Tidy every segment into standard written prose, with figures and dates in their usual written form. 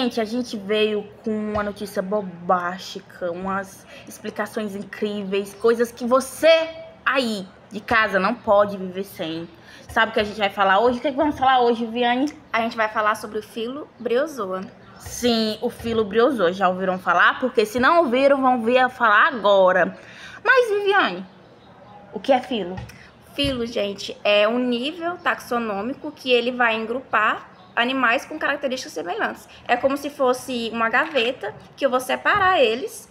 Gente, a gente veio com uma notícia bombástica, umas explicações incríveis, coisas que você aí de casa não pode viver sem. Sabe o que a gente vai falar hoje? O que vamos falar hoje, Viviane? A gente vai falar sobre o filo briozoa. Sim, o filo briozoa. Já ouviram falar? Porque se não ouviram, vão vir a falar agora. Mas, Viviane, o que é filo? Filo, gente, é um nível taxonômico que ele vai agrupar animais com características semelhantes. É como se fosse uma gaveta que eu vou separar eles,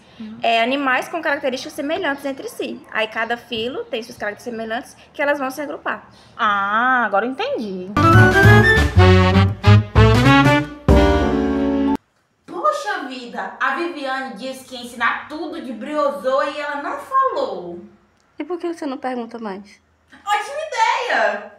animais com características semelhantes entre si. Aí cada filo tem suas características semelhantes que elas vão se agrupar. Ah, agora eu entendi. Poxa vida, a Viviane disse que ia ensinar tudo de briozoa e ela não falou. E por que você não pergunta mais? Ótima ideia!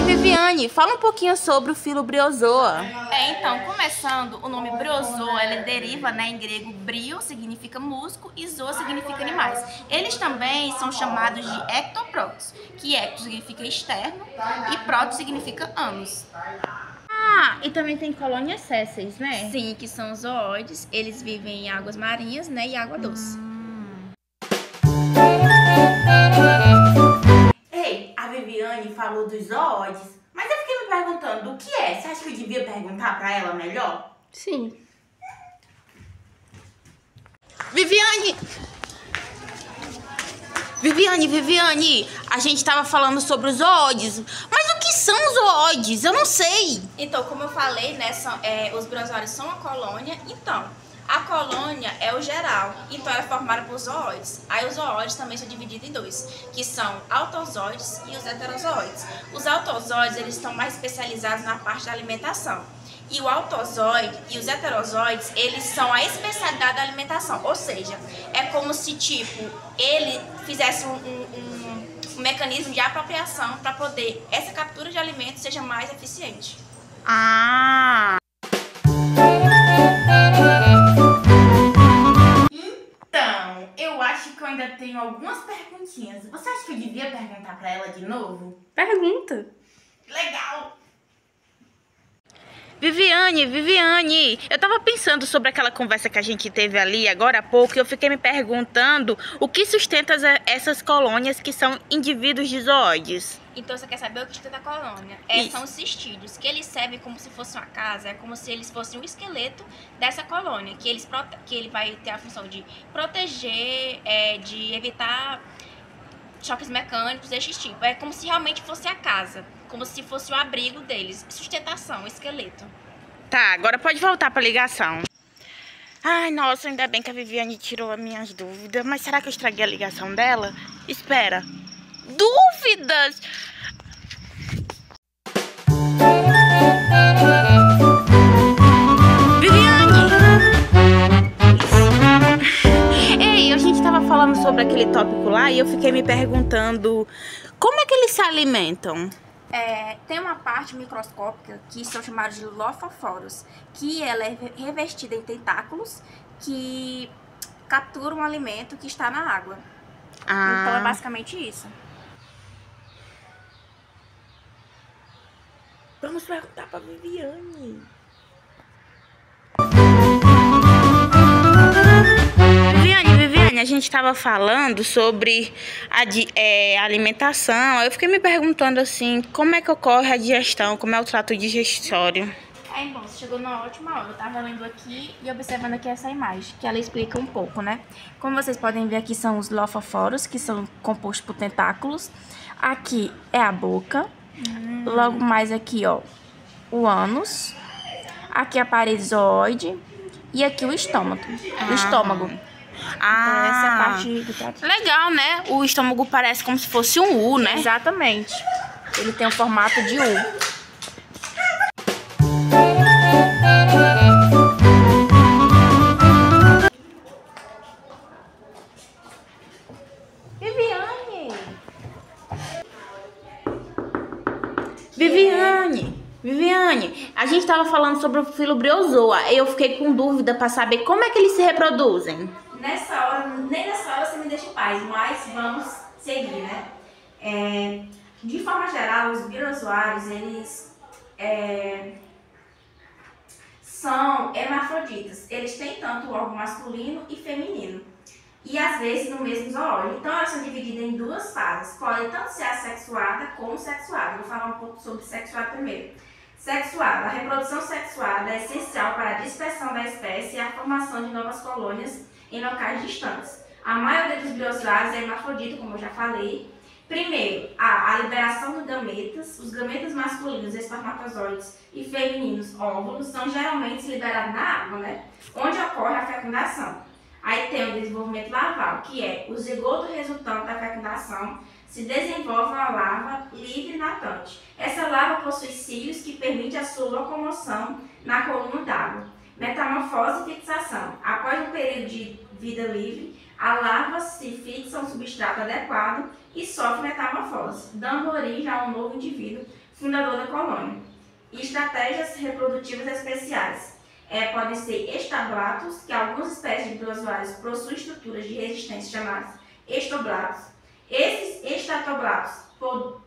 Viviane, fala um pouquinho sobre o filo briozoa. Então, começando, o nome briozoa, ele deriva, em grego, brio significa musgo e zoa significa animais. Eles também são chamados de ectoprotos, que ecto significa externo e proto significa anos. Ah, e também tem colônias sésseis, né? Sim, que são os zoóides. Eles vivem em águas marinhas, e água doce. Ei, a Viviane falou dos zoóides, mas eu fiquei me perguntando o que é. Você acha que eu devia perguntar pra ela melhor? Sim. Viviane, a gente tava falando sobre os zoóides, mas o que são os zoóides? Eu não sei. Então, como eu falei, os briozoários são a colônia. Então, a colônia é o geral, então ela é formada por zoóides. Aí os zoóides também são divididos em dois, que são autozoides e os heterozoides. Os autozoides, eles estão mais especializados na parte da alimentação. E o autozoide e os heterozoides, eles são a especialidade da alimentação. Ou seja, é como se, ele fizesse um mecanismo de apropriação para poder essa captura de alimentos seja mais eficiente. Ah! Então, eu acho que eu ainda tenho algumas perguntinhas. Você acha que eu devia perguntar pra ela de novo? Pergunta. Legal! Viviane, eu tava pensando sobre aquela conversa que a gente teve ali agora há pouco e eu fiquei me perguntando o que sustenta essas colônias que são indivíduos de zoóides. Então você quer saber o que sustenta a colônia? São os cistídeos, que eles servem como se fosse uma casa, é como se eles fossem o esqueleto dessa colônia, que ele vai ter a função de proteger, de evitar choques mecânicos, desse tipo. É como se realmente fosse a casa, como se fosse o abrigo deles, sustentação, o esqueleto. Tá, agora pode voltar pra ligação. Ai, nossa, ainda bem que a Viviane tirou as minhas dúvidas. Mas será que eu estraguei a ligação dela? Espera. Dúvidas! Viviane! Ei, a gente tava falando sobre aquele tópico lá e eu fiquei me perguntando como é que eles se alimentam? Tem uma parte microscópica que são chamados de lofoforos, que ela é revestida em tentáculos que capturam um alimento que está na água. Então é basicamente isso. Vamos perguntar pra Viviane. Viviane, a gente tava falando sobre a alimentação. Eu fiquei me perguntando assim, como é que ocorre a digestão, como é o trato digestório. Bom, você chegou numa ótima hora. Eu tava lendo aqui e observando aqui essa imagem, que ela explica um pouco, Como vocês podem ver, aqui são os lofoforos, que são compostos por tentáculos. Aqui é a boca. Logo mais aqui, ó, o ânus. Aqui a parede zoóide. E aqui o estômago. Então essa é a parte do trato. Legal, né? O estômago parece como se fosse um U, né? Exatamente. Ele tem o formato de U. Viviane, a gente tava falando sobre o filo briozoa e eu fiquei com dúvida pra saber como é que eles se reproduzem. Nem nessa hora você me deixa em paz, mas vamos seguir, De forma geral, os briozoários, eles são hermafroditas. Eles têm tanto o órgão masculino e feminino. E às vezes no mesmo zoóide. Então elas são divididas em duas fases. Podem tanto ser assexuada como sexuada. Vou falar um pouco sobre sexuada primeiro. Sexuada. A reprodução sexuada é essencial para a dispersão da espécie e a formação de novas colônias em locais distantes. A maioria dos briozoários é hermafrodita, como eu já falei. Primeiro, a liberação dos gametas. Os gametas masculinos, espermatozoides, e femininos, óvulos, são geralmente liberados na água, né? Onde ocorre a fecundação. Aí tem o desenvolvimento larval, que é o zigoto resultante da fecundação, se desenvolve uma larva livre natante. Essa larva possui cílios que permitem a sua locomoção na coluna d'água. Metamorfose e fixação. Após um período de vida livre, a larva se fixa a um substrato adequado e sofre metamorfose, dando origem a um novo indivíduo, fundador da colônia. E estratégias reprodutivas especiais. Podem ser establatos, que algumas espécies de briozoários possuem estruturas de resistência chamadas estoblatos. Esses estatoblatos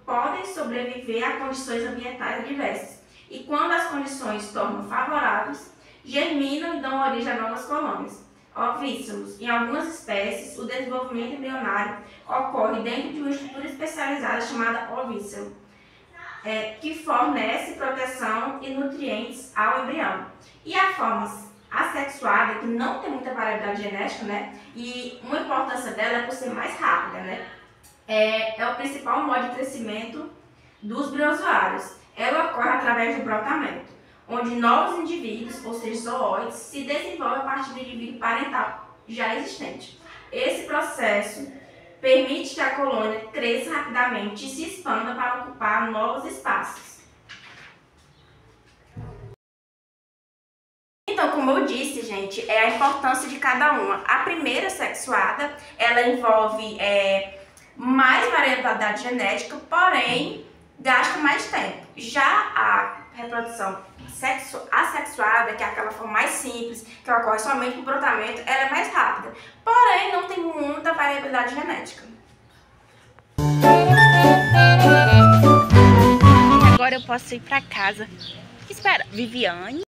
podem sobreviver a condições ambientais adversas e, quando as condições se tornam favoráveis, germinam e dão origem a novas colônias. Ovíceros. Em algumas espécies, o desenvolvimento embrionário ocorre dentro de uma estrutura especializada chamada ovícero, que fornece proteção e nutrientes ao embrião. E a forma assexuada, que não tem muita variabilidade genética, né? E uma importância dela é por ser mais rápida, né? É o principal modo de crescimento dos briozoários. Ela ocorre através do brotamento, onde novos indivíduos, ou seja, zoóides, se desenvolvem a partir do indivíduo parental já existente. Esse processo permite que a colônia cresça rapidamente e se expanda para ocupar novos espaços. Então, como eu disse, gente, a importância de cada uma. A primeira, sexuada, ela envolve mais variabilidade genética, porém gasta mais tempo. Já a reprodução assexuada, que é aquela forma mais simples, que ocorre somente por brotamento, ela é mais rápida, porém não tem muita variabilidade genética. Agora eu posso ir para casa. Espera, Viviane.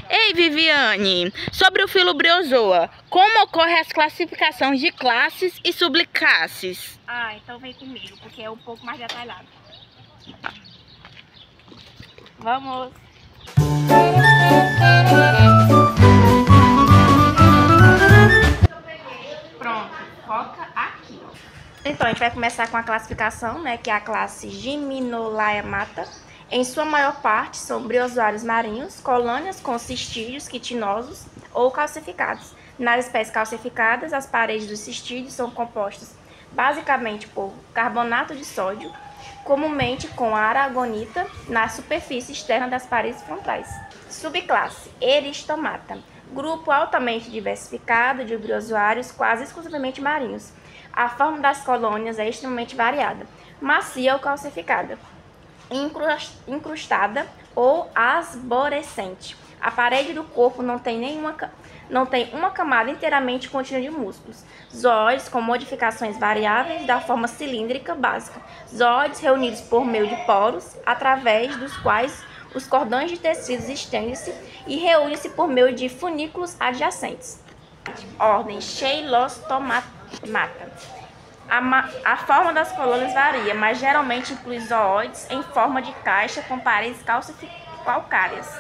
Ei, Viviane, sobre o filo briozoa, como ocorre as classificações de classes e subclasses? Então vem comigo, porque é um pouco mais detalhado. Vamos! Pronto, foca aqui. Então, a gente vai começar com a classificação, né, que é a classe Gymnolaemata. Em sua maior parte, são briozoários marinhos, colônias com cistídeos quitinosos ou calcificados. Nas espécies calcificadas, as paredes dos cistídeos são compostas basicamente por carbonato de sódio, comumente com aragonita na superfície externa das paredes frontais. Subclasse Eristomata. Grupo altamente diversificado de briozoários quase exclusivamente marinhos. A forma das colônias é extremamente variada, macia ou calcificada, incrustada ou asborescente. A parede do corpo não tem uma camada inteiramente contínua de músculos. Zoóides com modificações variáveis da forma cilíndrica básica. Zoóides reunidos por meio de poros, através dos quais os cordões de tecidos estendem-se e reúnem-se por meio de funículos adjacentes. Ordem Cheilostomata. A forma das colônias varia, mas geralmente inclui zoóides em forma de caixa com paredes calcárias.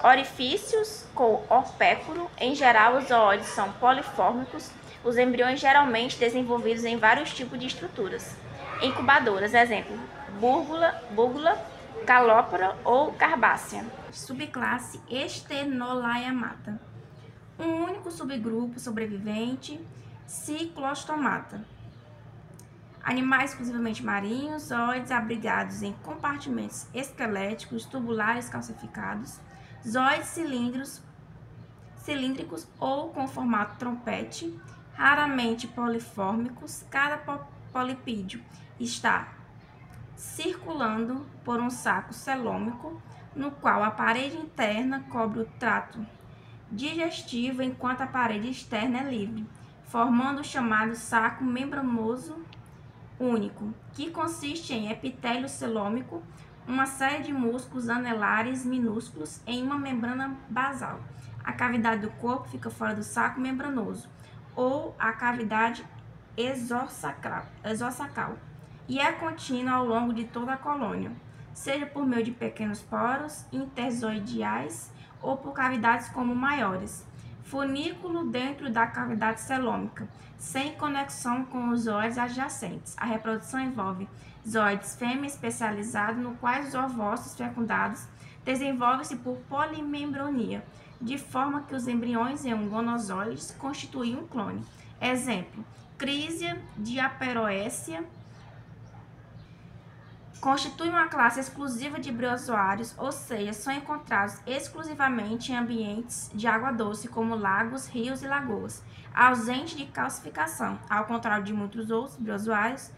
Orifícios com orpéculo. Em geral, os zoóides são polifórmicos. Os embriões geralmente desenvolvidos em vários tipos de estruturas. Incubadoras, exemplo, búrgula, calópora ou carbácea. Subclasse Estenolaemata. Um único subgrupo sobrevivente, Ciclostomata. Animais exclusivamente marinhos, zoóides abrigados em compartimentos esqueléticos tubulares calcificados, zoóides cilíndricos ou com formato trompete, raramente polifórmicos. Cada polipídio está circulando por um saco celômico, no qual a parede interna cobre o trato digestivo, enquanto a parede externa é livre, formando o chamado saco membranoso único, que consiste em epitélio celômico, uma série de músculos anelares minúsculos em uma membrana basal. A cavidade do corpo fica fora do saco membranoso, ou a cavidade exossacal, e é contínua ao longo de toda a colônia, seja por meio de pequenos poros interzoidiais ou por cavidades como maiores. Funículo dentro da cavidade celômica, sem conexão com os zoides adjacentes. A reprodução envolve zoides fêmea especializados, no quais os ovócitos fecundados desenvolvem-se por polimembronia, de forma que os embriões em um gonozoide constituem um clone. Exemplo, Crisia diaperoécia constitui uma classe exclusiva de briozoários, ou seja, são encontrados exclusivamente em ambientes de água doce, como lagos, rios e lagoas, ausente de calcificação, ao contrário de muitos outros briozoários,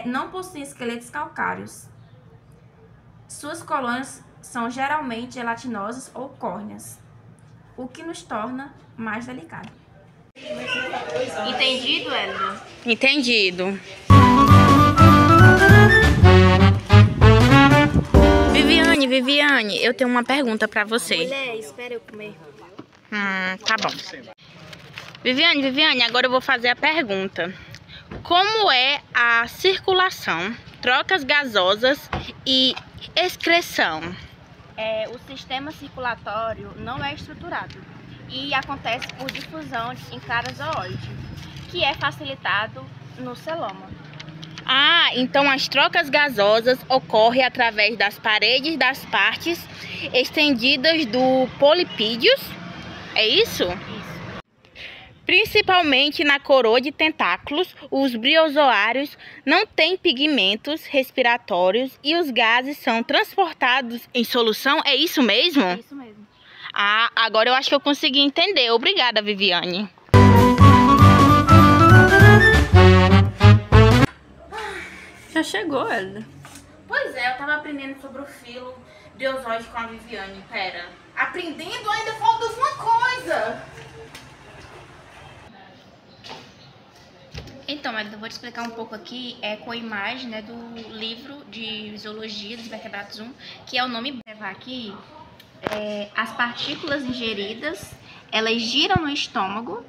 não possuem esqueletos calcários. Suas colônias são geralmente gelatinosas ou córneas, o que nos torna mais delicado. Entendido, Hélida? Entendido. Viviane, eu tenho uma pergunta pra você. Mulher, espera eu comer. Tá bom. Viviane, agora eu vou fazer a pergunta. Como é a circulação, trocas gasosas e excreção? O sistema circulatório não é estruturado e acontece por difusão intrazoide, que é facilitado no celoma. Então as trocas gasosas ocorrem através das paredes das partes estendidas do polipídios? É isso? Isso. Principalmente na coroa de tentáculos, os briozoários não têm pigmentos respiratórios e os gases são transportados em solução? É isso mesmo? É isso mesmo. Agora eu acho que eu consegui entender. Obrigada, Viviane. Já chegou, Hélida. Pois é, eu tava aprendendo sobre o filo briozoide com a Viviane. Pera. Aprendendo ainda falta uma coisa. Então, Hélida, eu vou te explicar um pouco aqui com a imagem, né, do livro de Zoologia dos Vertebrados 1, que é o nome. Vou levar aqui as partículas ingeridas, elas giram no estômago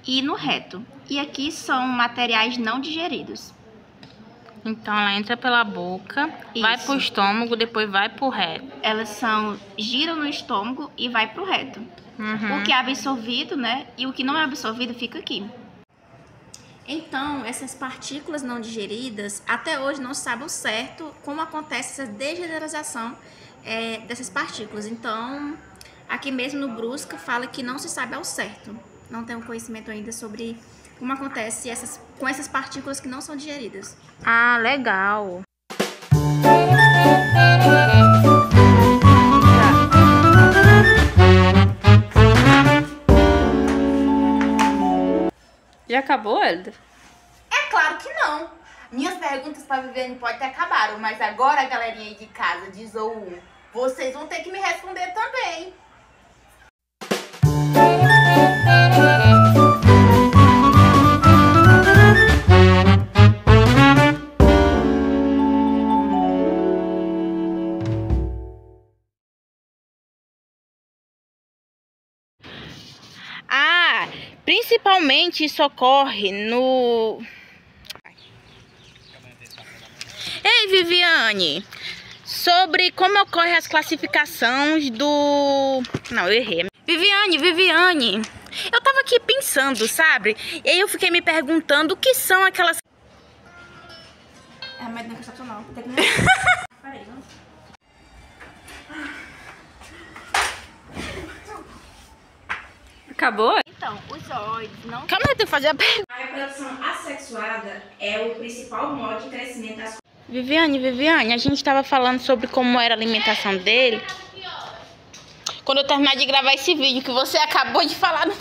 e no reto. E aqui são materiais não digeridos. Então ela entra pela boca, vai pro estômago, depois vai pro reto. Elas giram no estômago e vai pro reto. O que é absorvido, né, e o que não é absorvido fica aqui. Então, essas partículas não digeridas, até hoje não se sabe ao certo como acontece essa degeneração dessas partículas. Então, aqui mesmo no Brusca fala que não se sabe ao certo. Não tem um conhecimento ainda sobre como acontece com essas partículas que não são digeridas. Legal. Já acabou, Hélida? É claro que não. Minhas perguntas para Viviane pode ter acabado, mas agora, galerinha aí de casa, de Zoo, vocês vão ter que me responder também. Principalmente isso ocorre no... Ei, Viviane, sobre como ocorrem as classificações do... Não, eu errei. Viviane, eu tava aqui pensando, sabe? E aí eu fiquei me perguntando o que são aquelas... É remédio concepcional. Peraí, vamos. Acabou? Então, os zoóides não... Calma, eu tenho que fazer a pergunta. A reprodução assexuada é o principal modo de crescimento das... Viviane, a gente estava falando sobre como era a alimentação dele. Quando eu terminar de gravar esse vídeo que você acabou de falar no...